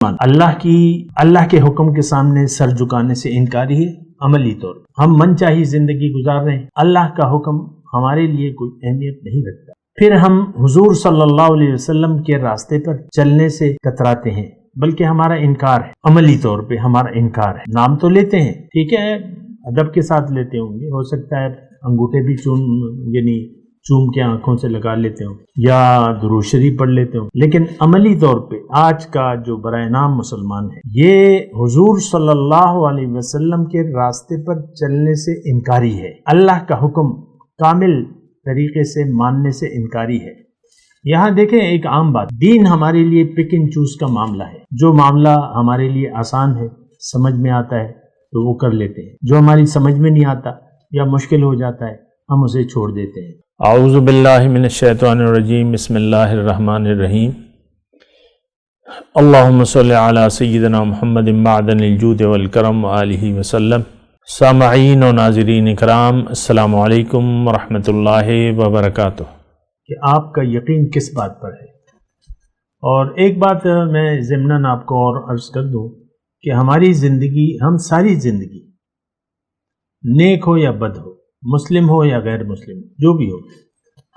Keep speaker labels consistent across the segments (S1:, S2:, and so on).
S1: اللہ کے حکم کے سامنے سر جھکانے سے انکاری ہے عملی طور پر۔ ہم من چاہی زندگی گزار رہے ہیں، اللہ کا حکم ہمارے لیے کوئی اہمیت نہیں رکھتا۔ پھر ہم حضور صلی اللہ علیہ وسلم کے راستے پر چلنے سے کتراتے ہیں، بلکہ ہمارا انکار ہے، عملی طور پہ ہمارا انکار ہے۔ نام تو لیتے ہیں، ٹھیک ہے، ادب کے ساتھ لیتے ہوں گے، ہو سکتا ہے انگوٹھے بھی چوم کے آنکھوں سے لگا لیتے ہوں یا درود شریف پڑھ لیتے ہوں، لیکن عملی طور پہ آج کا جو برائے نام مسلمان ہے یہ حضور صلی اللہ علیہ وسلم کے راستے پر چلنے سے انکاری ہے، اللہ کا حکم کامل طریقے سے ماننے سے انکاری ہے۔ یہاں دیکھیں ایک عام بات، دین ہمارے لیے پک اینڈ چوز کا معاملہ ہے۔ جو معاملہ ہمارے لیے آسان ہے، سمجھ میں آتا ہے تو وہ کر لیتے ہیں، جو ہماری سمجھ میں نہیں آتا یا مشکل ہو جاتا ہے ہم اسے چھوڑ دیتے ہیں۔
S2: اعوذ باللہ من الشیطان الرجیم، بسم اللہ الرحمن الرحیم۔ اللہم صلی علی سیدنا محمد معدن الجود والکرم وآلہ وسلم۔ سامعین و ناظرین اکرام، السلام علیکم ورحمۃ اللہ وبرکاتہ۔
S1: کہ آپ کا یقین کس بات پر ہے؟ اور ایک بات میں ضمناً آپ کو اور عرض کر دوں کہ ہماری زندگی، ہم ساری زندگی نیک ہو یا بد ہو، مسلم ہو یا غیر مسلم، جو بھی ہو،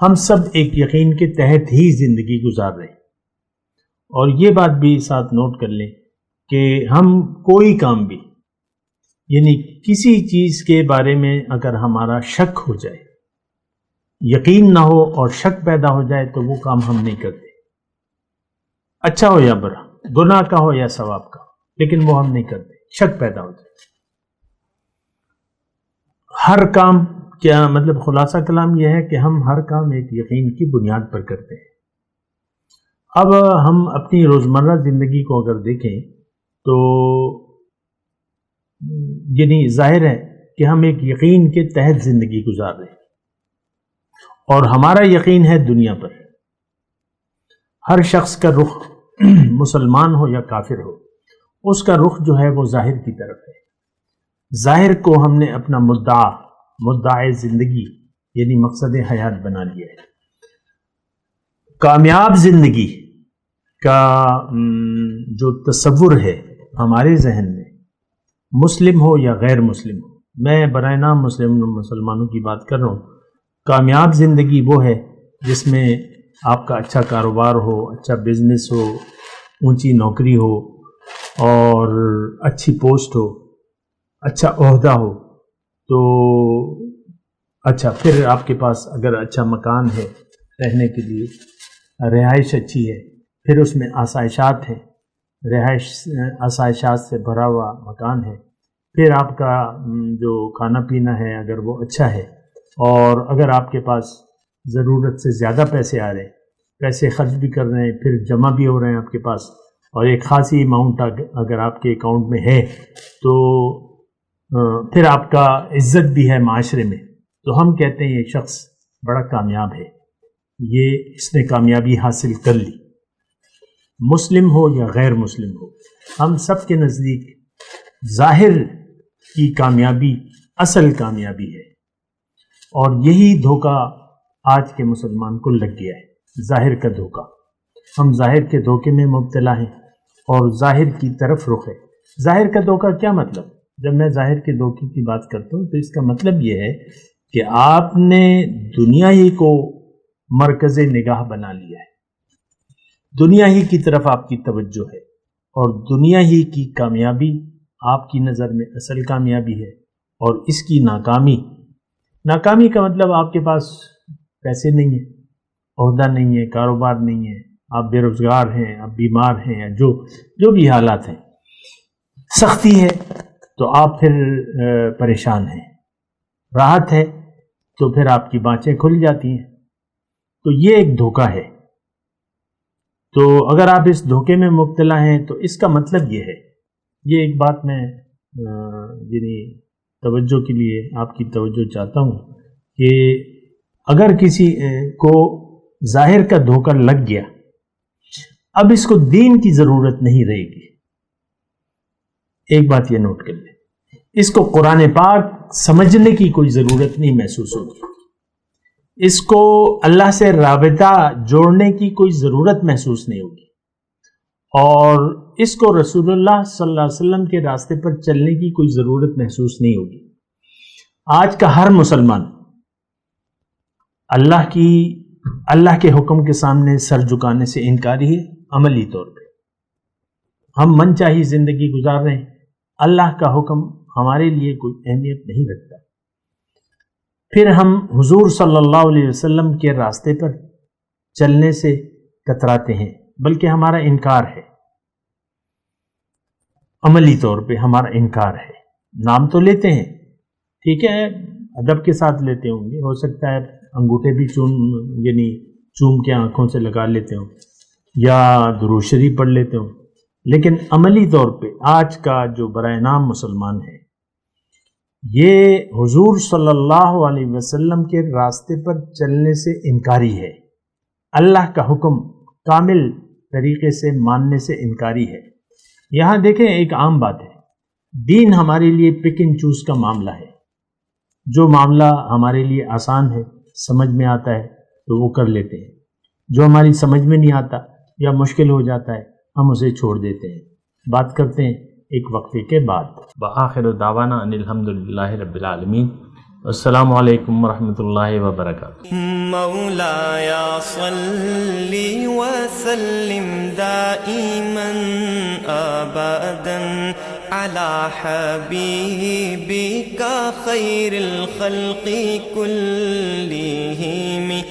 S1: ہم سب ایک یقین کے تحت ہی زندگی گزار رہے ہیں۔ اور یہ بات بھی ساتھ نوٹ کر لیں کہ ہم کوئی کام بھی، یعنی کسی چیز کے بارے میں اگر ہمارا شک ہو جائے، یقین نہ ہو اور شک پیدا ہو جائے تو وہ کام ہم نہیں کرتے، اچھا ہو یا برا، گناہ کا ہو یا ثواب کا، لیکن وہ ہم نہیں کرتے، شک پیدا ہو جائے۔ ہر کام، کیا مطلب خلاصہ کلام یہ ہے کہ ہم ہر کام ایک یقین کی بنیاد پر کرتے ہیں۔ اب ہم اپنی روزمرہ زندگی کو اگر دیکھیں تو یعنی ظاہر ہے کہ ہم ایک یقین کے تحت زندگی گزار رہے ہیں، اور ہمارا یقین ہے دنیا پر۔ ہر شخص کا رخ، مسلمان ہو یا کافر ہو، اس کا رخ جو ہے وہ ظاہر کی طرف ہے۔ ظاہر کو ہم نے اپنا مدعا زندگی یعنی مقصد حیات بنا لیا ہے۔ کامیاب زندگی کا جو تصور ہے ہمارے ذہن میں، مسلم ہو یا غیر مسلم ہو، میں برائے نام مسلمانوں کی بات کر رہا ہوں، کامیاب زندگی وہ ہے جس میں آپ کا اچھا کاروبار ہو، اچھا بزنس ہو، اونچی نوکری ہو اور اچھی پوسٹ ہو، اچھا عہدہ ہو، تو اچھا پھر آپ کے پاس اگر اچھا مکان ہے رہنے کے لیے، رہائش اچھی ہے، پھر اس میں آسائشات ہیں، رہائش آسائشات سے بھرا ہوا مکان ہے، پھر آپ کا جو کھانا پینا ہے اگر وہ اچھا ہے، اور اگر آپ کے پاس ضرورت سے زیادہ پیسے آ رہے ہیں، پیسے خرچ بھی کر رہے ہیں، پھر جمع بھی ہو رہے ہیں آپ کے پاس، اور ایک خاصی اماؤنٹ اگر آپ کے اکاؤنٹ میں ہے تو پھر آپ کا عزت بھی ہے معاشرے میں، تو ہم کہتے ہیں یہ شخص بڑا کامیاب ہے، اس نے کامیابی حاصل کر لی۔ مسلم ہو یا غیر مسلم ہو، ہم سب کے نزدیک ظاہر کی کامیابی اصل کامیابی ہے، اور یہی دھوکہ آج کے مسلمان کو لگ گیا ہے، ظاہر کا دھوکہ۔ ہم ظاہر کے دھوکے میں مبتلا ہیں اور ظاہر کی طرف رخ ہے۔ ظاہر کا دھوکہ کیا مطلب؟ جب میں ظاہر کے دھوکے کی بات کرتا ہوں تو اس کا مطلب یہ ہے کہ آپ نے دنیا ہی کو مرکز نگاہ بنا لیا ہے، دنیا ہی کی طرف آپ کی توجہ ہے، اور دنیا ہی کی کامیابی آپ کی نظر میں اصل کامیابی ہے، اور اس کی ناکامی کا مطلب آپ کے پاس پیسے نہیں ہیں، عہدہ نہیں ہے، کاروبار نہیں ہے، آپ بے روزگار ہیں، آپ بیمار ہیں، یا جو بھی حالات ہیں، سختی ہے تو آپ پھر پریشان ہیں، راحت ہے تو پھر آپ کی بانچیں کھل جاتی ہیں۔ تو یہ ایک دھوکہ ہے۔ تو اگر آپ اس دھوکے میں مبتلا ہیں تو اس کا مطلب یہ ہے، یہ ایک بات میں یعنی توجہ کے لیے آپ کی توجہ چاہتا ہوں کہ اگر کسی کو ظاہر کا دھوکہ لگ گیا، اب اس کو دین کی ضرورت نہیں رہے گی۔ ایک بات یہ نوٹ کر لیں، اس کو قرآن پاک سمجھنے کی کوئی ضرورت نہیں محسوس ہوگی، اس کو اللہ سے رابطہ جوڑنے کی کوئی ضرورت محسوس نہیں ہوگی، اور اس کو رسول اللہ صلی اللہ علیہ وسلم کے راستے پر چلنے کی کوئی ضرورت محسوس نہیں ہوگی۔ آج کا ہر مسلمان اللہ کے حکم کے سامنے سر جھکانے سے انکاری ہے۔ عملی طور پہ ہم من چاہی زندگی گزار رہے ہیں، اللہ کا حکم ہمارے لیے کوئی اہمیت نہیں رکھتا۔ پھر ہم حضور صلی اللہ علیہ وسلم کے راستے پر چلنے سے کتراتے ہیں، بلکہ ہمارا انکار ہے، عملی طور پہ ہمارا انکار ہے۔ نام تو لیتے ہیں، ٹھیک ہے، ادب کے ساتھ لیتے ہوں گے، ہو سکتا ہے انگوٹھے بھی چوم کے آنکھوں سے لگا لیتے ہوں یا درود شریف پڑھ لیتے ہوں، لیکن عملی طور پہ آج کا جو برائے نام مسلمان ہے یہ حضور صلی اللہ علیہ وسلم کے راستے پر چلنے سے انکاری ہے، اللہ کا حکم کامل طریقے سے ماننے سے انکاری ہے۔ یہاں دیکھیں ایک عام بات ہے، دین ہمارے لیے پک اینڈ چوز کا معاملہ ہے۔ جو معاملہ ہمارے لیے آسان ہے، سمجھ میں آتا ہے تو وہ کر لیتے ہیں، جو ہماری سمجھ میں نہیں آتا یا مشکل ہو جاتا ہے ہم اسے چھوڑ دیتے ہیں۔ بات کرتے ہیں ایک وقفے کے بعد۔
S2: وآخر دعوانا ان الحمدللہ رب العالمین، السلام علیکم ورحمۃ اللہ وبرکاتہ۔
S3: مولایا صلی وسلم دائما ابدا علی حبیبک خیر الخلق کلہم